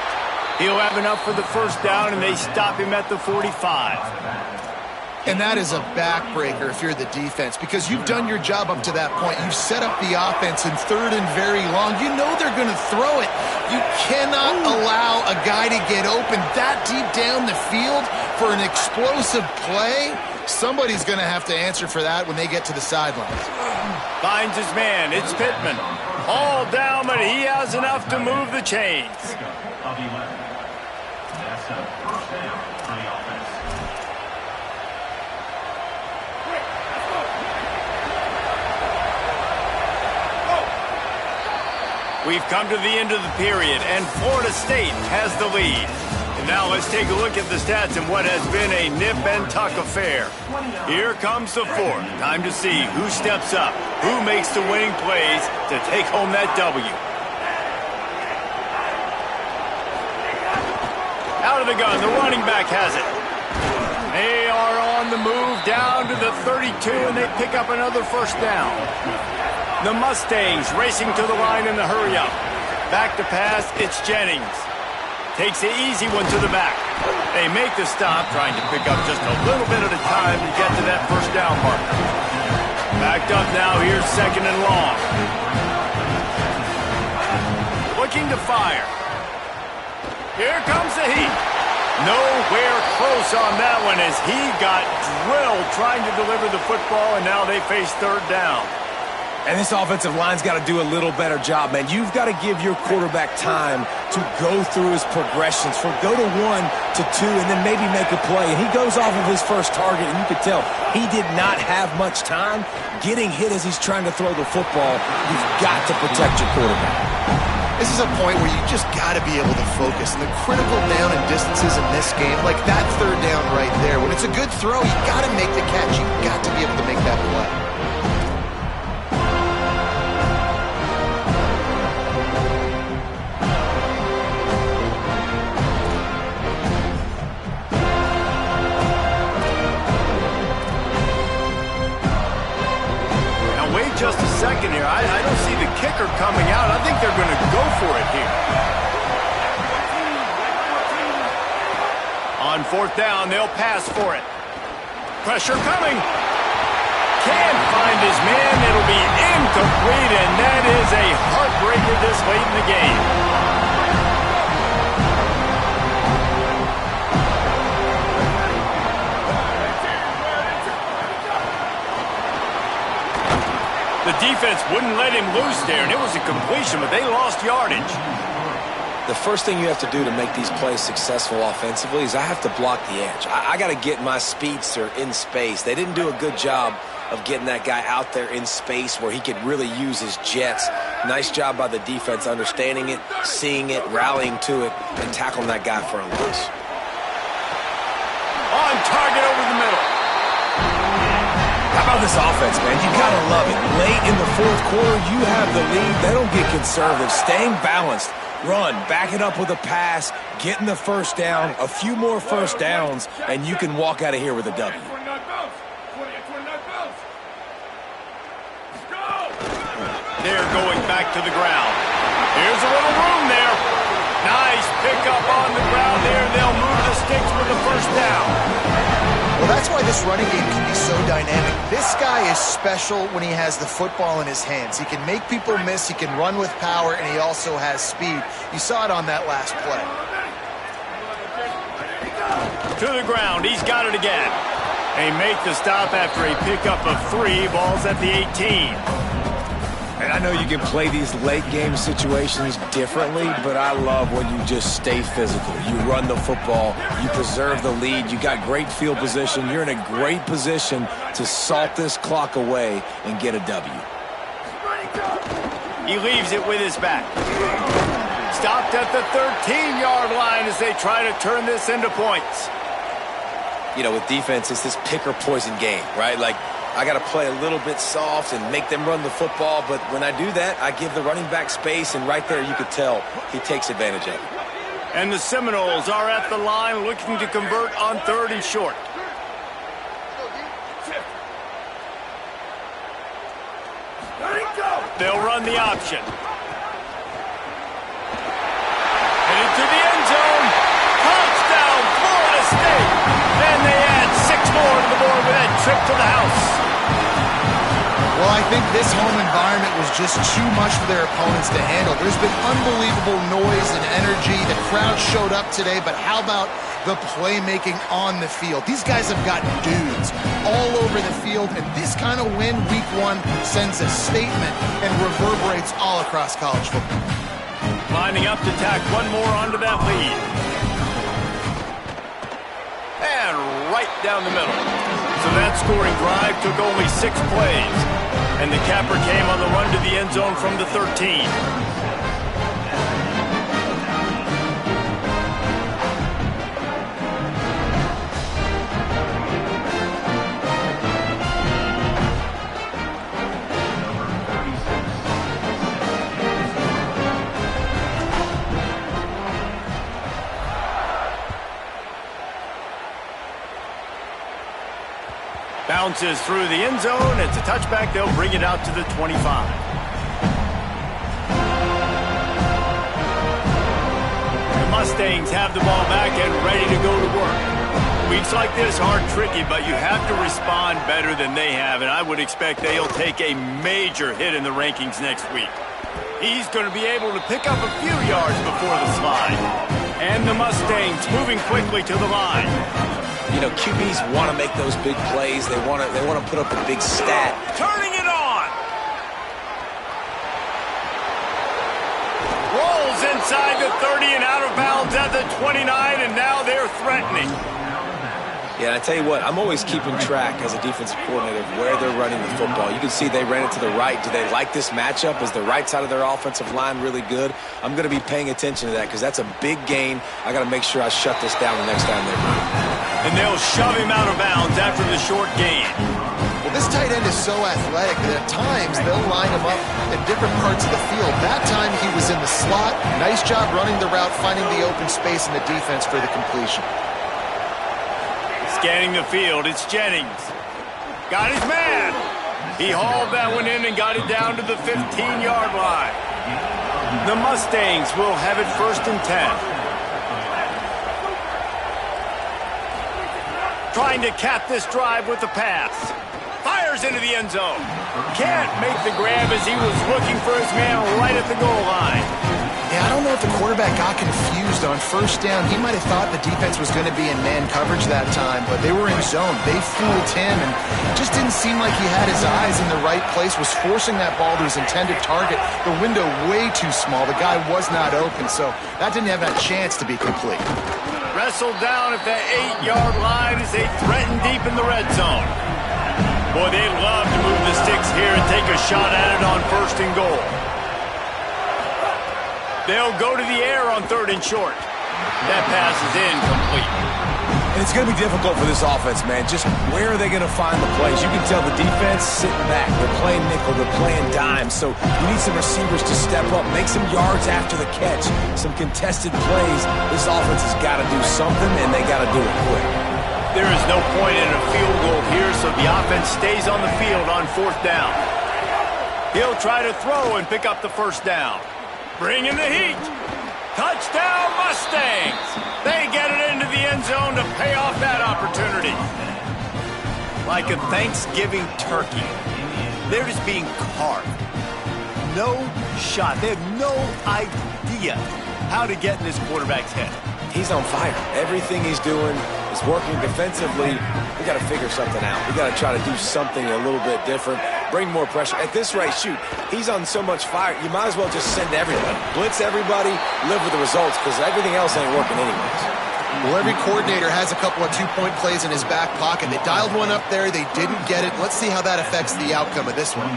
He'll have enough for the first down, and they stop him at the 45. And that is a backbreaker if you're the defense, because you've done your job up to that point. You've set up the offense in 3rd and very long. You know they're going to throw it. You cannot allow a guy to get open that deep down the field for an explosive play. Somebody's going to have to answer for that when they get to the sidelines. Finds his man. It's Pittman. All down, but he has enough to move the chains. Of 11. That's a first down for the offense. We've come to the end of the period, and Florida State has the lead. And now let's take a look at the stats in what has been a nip-and-tuck affair. Here comes the fourth. Time to see who steps up, who makes the winning plays to take home that W. Out of the gun, the running back has it. They are on the move down to the 32, and they pick up another first down. The Mustangs racing to the line in the hurry-up. Back to pass, it's Jennings. Takes the easy one to the back. They make the stop, trying to pick up just a little bit at a time to get to that first down mark. Backed up now, here's 2nd and long. Looking to fire. Here comes the heat. Nowhere close on that one as he got drilled trying to deliver the football, and now they face 3rd down. And this offensive line's got to do a little better job, man. You've got to give your quarterback time to go through his progressions, from go to 1 to 2, and then maybe make a play. And he goes off of his first target, and you could tell he did not have much time getting hit as he's trying to throw the football. You've got to protect your quarterback. This is a point where you just got to be able to focus. And the critical down and distances in this game, like that 3rd down right there, when it's a good throw, you got to make the catch. You've got to be able to make that play. Just a second here. I don't see the kicker coming out. I think they're going to go for it here. On 4th down, they'll pass for it. Pressure coming. Can't find his man. It'll be incomplete, and that is a heartbreaker this late in the game. The defense wouldn't let him loose there, and it was a completion, but they lost yardage. The first thing you have to do to make these plays successful offensively is I have to block the edge. I got to get my speedster in space. They didn't do a good job of getting that guy out there in space where he could really use his jets. Nice job by the defense understanding it, seeing it, rallying to it, and tackling that guy for a loss. On target over the middle. How about this offense, man? You got to love it. Late in the 4th quarter, you have the lead. They don't get conservative. Staying balanced. Run, back it up with a pass, getting the first down, a few more first downs, and you can walk out of here with a W. They're going back to the ground. Here's a little room there. Nice pickup on the ground there. They'll move the sticks with the first down. Well, that's why this running game can be so dynamic. This guy is special when he has the football in his hands. He can make people miss, he can run with power, and he also has speed. You saw it on that last play. To the ground, he's got it again. They make the stop after a pickup of 3, balls at the 18. And I know you can play these late game situations differently, but I love when you just stay physical. You run the football, you preserve the lead, you got great field position, you're in a great position to salt this clock away and get a W. He leaves it with his back. Stopped at the 13-yard line as they try to turn this into points. You know, with defense, it's this pick or poison game, right? Like, I got to play a little bit soft and make them run the football, but when I do that, I give the running back space, and right there you could tell he takes advantage of it. And the Seminoles are at the line looking to convert on 3rd and short. They'll run the option. Headed to the end zone. Touchdown, Florida State. And they add 6 more to the board the house. Well, I think this home environment was just too much for their opponents to handle. There's been unbelievable noise and energy. The crowd showed up today, but how about the playmaking on the field? These guys have got dudes all over the field, and this kind of win week one sends a statement and reverberates all across college football. Lining up to tack one more onto that lead. And right down the middle. So that scoring drive took only 6 plays. And the capper came on the run to the end zone from the 13. Bounces through the end zone. It's a touchback. They'll bring it out to the 25. The Mustangs have the ball back and ready to go to work. Weeks like this are tricky, but you have to respond better than they have, and I would expect they'll take a major hit in the rankings next week. He's going to be able to pick up a few yards before the slide. And the Mustangs moving quickly to the line. You know, QBs want to make those big plays. They want to put up a big stat. Turning it on. Rolls inside the 30 and out of bounds at the 29, and now they're threatening. Yeah, and I tell you what, I'm always keeping track as a defensive coordinator of where they're running the football. You can see they ran it to the right. Do they like this matchup? Is the right side of their offensive line really good? I'm going to be paying attention to that because that's a big gain. I got to make sure I shut this down the next time they run it. And they'll shove him out of bounds after the short gain. Well, this tight end is so athletic that at times they'll line him up in different parts of the field. That time he was in the slot. Nice job running the route, finding the open space in the defense for the completion. Scanning the field, it's Jennings. Got his man. He hauled that one in and got it down to the 15-yard line. The Mustangs will have it 1st and 10. Trying to cap this drive with the pass. Fires into the end zone. Can't make the grab as he was looking for his man right at the goal line. Yeah, I don't know if the quarterback got confused on 1st down. He might have thought the defense was going to be in man coverage that time, but they were in zone. They fooled him, and it just didn't seem like he had his eyes in the right place, was forcing that ball to his intended target. The window way too small. The guy was not open, so that didn't have that chance to be complete. Wrestled down at the 8-yard line as they threaten deep in the red zone. Boy, they love to move the sticks here and take a shot at it on 1st and goal. They'll go to the air on 3rd and short. That pass is incomplete. And it's going to be difficult for this offense, man. Just where are they going to find the plays? You can tell the defense sitting back. They're playing nickel. They're playing dime. So you need some receivers to step up, make some yards after the catch, some contested plays. This offense has got to do something, and they got to do it quick. There is no point in a field goal here, so the offense stays on the field on 4th down. He'll try to throw and pick up the 1st down. Bring in the heat. Touchdown, Mustangs. They get it into the end zone to pay off that opportunity. Like a Thanksgiving turkey, they're just being carved. No shot. They have no idea how to get in this quarterback's head. He's on fire. Everything he's doing is working defensively. We got to figure something out. We got to try to do something a little bit different. Bring more pressure. At this rate, shoot, he's on so much fire, you might as well just send everybody. Blitz everybody, live with the results, because everything else ain't working anyways. Well, every coordinator has a couple of 2-point plays in his back pocket. They dialed one up there. They didn't get it. Let's see how that affects the outcome of this one.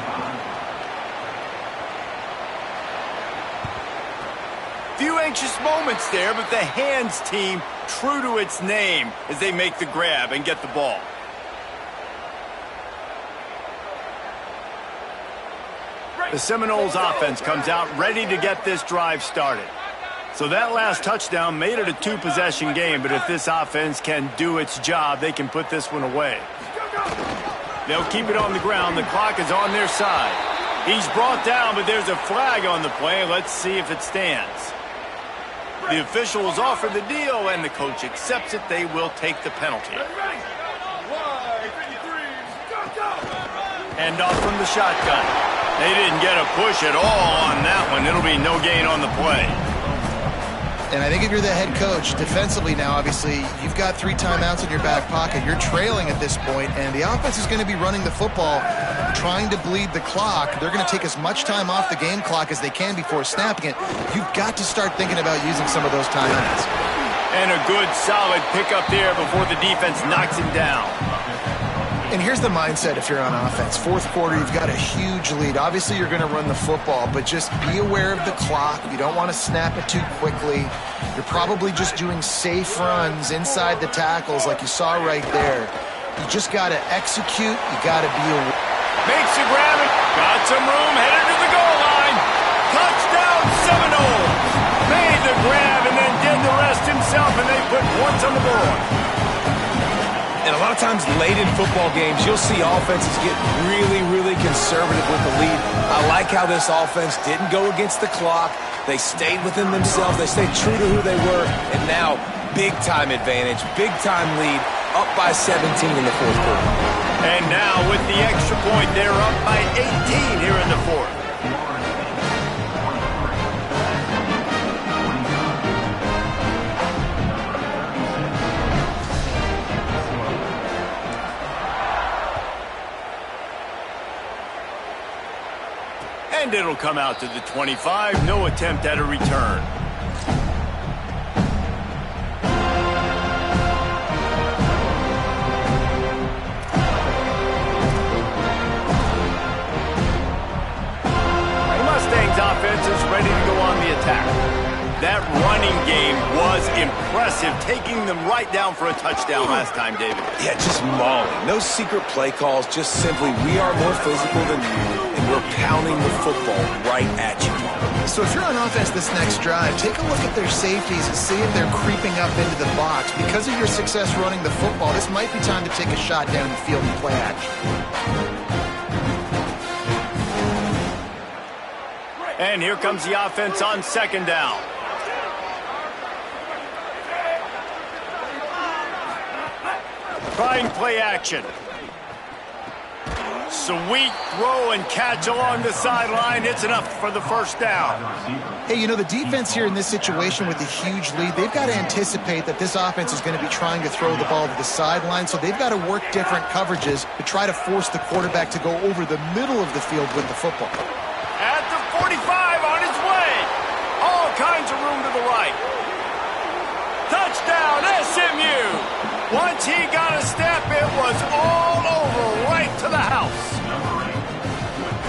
Few anxious moments there, but the hands team true to its name as they make the grab and get the ball. The Seminoles offense comes out ready to get this drive started. So that last touchdown made it a 2-possession game, but if this offense can do its job, they can put this one away. They'll keep it on the ground. The clock is on their side. He's brought down, but there's a flag on the play. Let's see if it stands. The officials offer the deal, and the coach accepts it. They will take the penalty. Hand off from the shotgun. They didn't get a push at all on that one. It'll be no gain on the play. And I think if you're the head coach, defensively now, obviously, you've got 3 timeouts in your back pocket. You're trailing at this point, and the offense is going to be running the football, trying to bleed the clock. They're going to take as much time off the game clock as they can before snapping it. You've got to start thinking about using some of those timeouts. And a good, solid pickup there before the defense knocks him down. And here's the mindset if you're on offense. Fourth quarter, you've got a huge lead. Obviously, you're going to run the football, but just be aware of the clock. You don't want to snap it too quickly. You're probably just doing safe runs inside the tackles like you saw right there. You just got to execute. You got to be aware. Makes a grab it. Got some room, headed to the goal line. Touchdown, Seminoles. Made the grab and then did the rest himself, and they put points on the board. And a lot of times late in football games, you'll see offenses get really, really conservative with the lead. I like how this offense didn't go against the clock. They stayed within themselves. They stayed true to who they were. And now, big-time advantage, big-time lead, up by 17 in the fourth quarter. And now, with the extra point, they're up by 18 here in the fourth. And it'll come out to the 25. No attempt at a return. The Mustangs offense is ready to go on the attack. That running game was impressive, taking them right down for a touchdown last time, David. Yeah, just mauling. No secret play calls, just simply we are more physical than you, and we're pounding the football right at you. So if you're on offense this next drive, take a look at their safeties and see if they're creeping up into the box. Because of your success running the football, this might be time to take a shot down the field and play action. And here comes the offense on second down. Trying play action. Sweet throw and catch along the sideline. It's enough for the first down. Hey, you know, the defense here in this situation with a huge lead, they've got to anticipate that this offense is going to be trying to throw the ball to the sideline, so they've got to work different coverages to try to force the quarterback to go over the middle of the field with the football. At the 45, on his way. All kinds of room to the right. Touchdown, SMU. Once he got a step, it was all over, right to the house.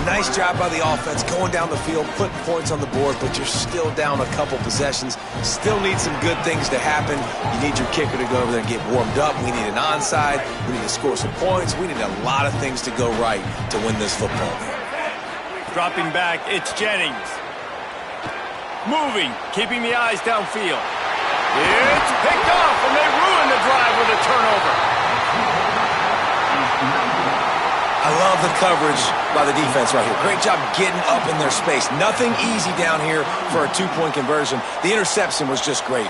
Nice job by the offense going down the field, putting points on the board, but you're still down a couple possessions. Still need some good things to happen. You need your kicker to go over there and get warmed up. We need an onside. We need to score some points. We need a lot of things to go right to win this football game. Dropping back, it's Jennings. Moving, keeping the eyes downfield. It's picked off, and they ruin the drive with a turnover. I love the coverage by the defense right here. Great job getting up in their space. Nothing easy down here for a 2-point conversion. The interception was just gravy.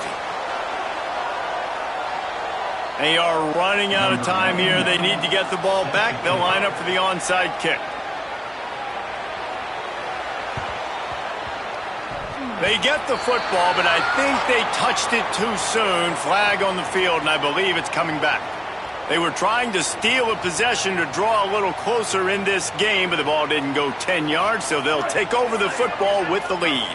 They are running out of time here. They need to get the ball back. They'll line up for the onside kick. They get the football, but I think they touched it too soon. Flag on the field, and I believe it's coming back. They were trying to steal a possession to draw a little closer in this game, but the ball didn't go 10 yards, so they'll take over the football with the lead.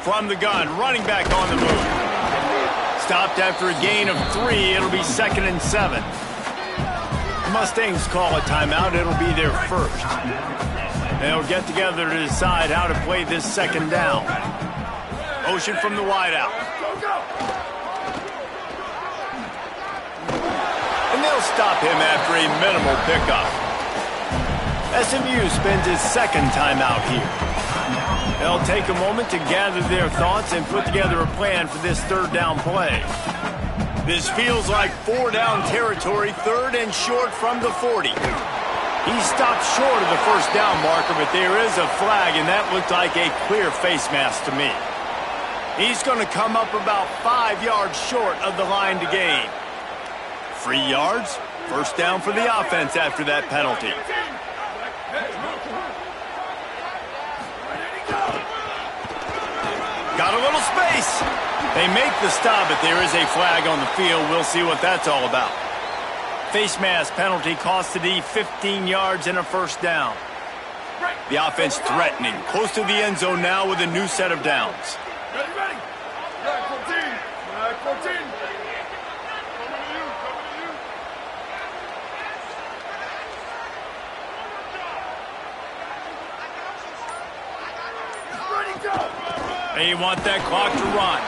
From the gun, running back on the move. Stopped after a gain of 3. It'll be 2nd and 7. The Mustangs call a timeout. It'll be their first. They'll get together to decide how to play this second down. Motion from the wideout. And they'll stop him after a minimal pickup. SMU spends his second timeout here. They'll take a moment to gather their thoughts and put together a plan for this third down play. This feels like 4-down territory, 3rd and short from the 40. He stopped short of the first down marker, but there is a flag, and that looked like a clear face mask to me. He's going to come up about 5 yards short of the line to gain. 3 yards. First down for the offense after that penalty. Got a little space. They make the stop, but there is a flag on the field. We'll see what that's all about. Face mask penalty cost the D 15 yards and a first down. The offense threatening. Close to the end zone now with a new set of downs. Ready. Flag 14. Flag 14. They want that clock to run.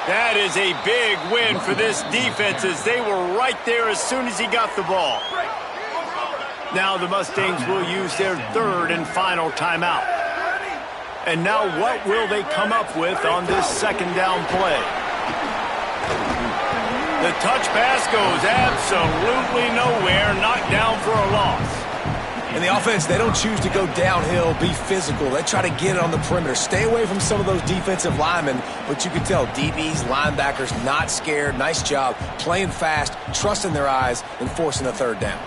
That is a big win for this defense as they were right there as soon as he got the ball. Now the Mustangs will use their third and final timeout. And now what will they come up with on this second down play? The touch pass goes absolutely nowhere, knocked down for a loss. And the offense, they don't choose to go downhill, be physical. They try to get it on the perimeter. Stay away from some of those defensive linemen, but you can tell DBs, linebackers, not scared. Nice job playing fast, trusting their eyes, and forcing the third down.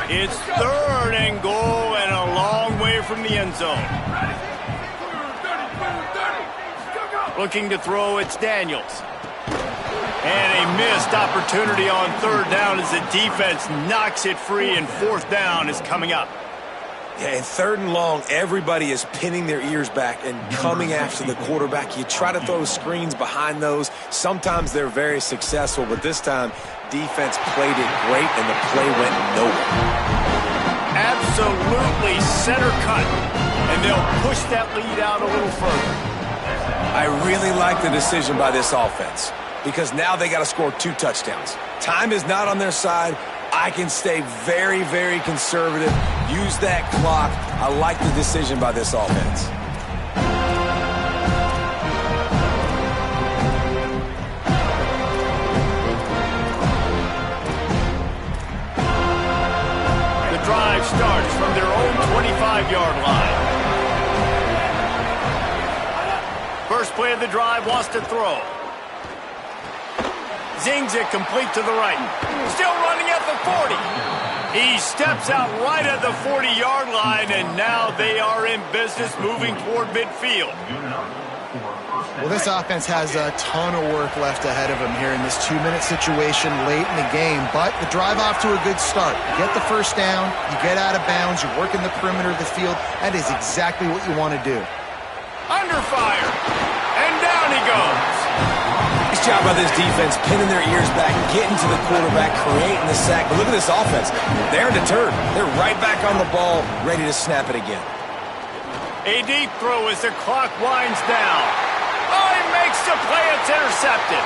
It's third and goal and a long way from the end zone. Looking to throw, it's Daniels. And a missed opportunity on third down as the defense knocks it free, and fourth down is coming up. Yeah, and third and long, everybody is pinning their ears back and coming after the quarterback. You try to throw screens behind those. Sometimes they're very successful, but this time, defense played it great, and the play went nowhere. Absolutely center cut, and they'll push that lead out a little further. I really like the decision by this offense because now they got to score 2 touchdowns. Time is not on their side. I can stay very, very conservative, use that clock. I like the decision by this offense. The drive starts from their own 25-yard line. First play of the drive, wants to throw. Zings it complete to the right. Still running at the 40. He steps out right at the 40-yard line, and now they are in business moving toward midfield. Well, this offense has a ton of work left ahead of them here in this 2-minute situation late in the game, but the drive off to a good start. You get the first down, you get out of bounds, you work in the perimeter of the field. That is exactly what you want to do. Under fire, and down he goes. Nice job by this defense, pinning their ears back, getting to the quarterback, creating the sack. But look at this offense. They're deterred. They're right back on the ball, ready to snap it again. A deep throw as the clock winds down. Oh, he makes the play. It's intercepted.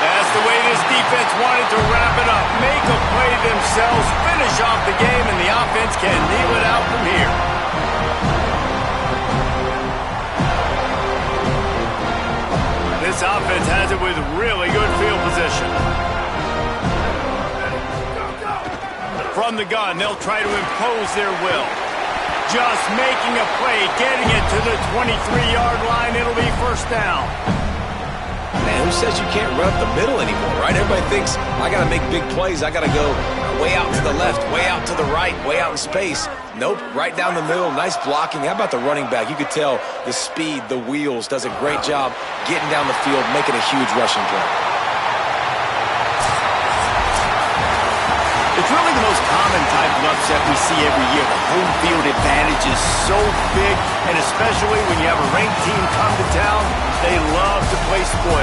That's the way this defense wanted to wrap it up. Make a play themselves, finish off the game, and the offense can kneel it out from here. This offense has it with really good field position. From the gun, they'll try to impose their will. Just making a play, getting it to the 23-yard line. It'll be first down. Man, who says you can't run up the middle anymore, right? Everybody thinks, I got to make big plays. I got to go way out to the left, way out to the right, way out in space. Nope, right down the middle. Nice blocking. How about the running back? You could tell the speed, the wheels, does a great job getting down the field, making a huge rushing play. It's really the most common type of upset we see every year. The home field advantage is so big, and especially when you have a ranked team come to town, they love to play spoil.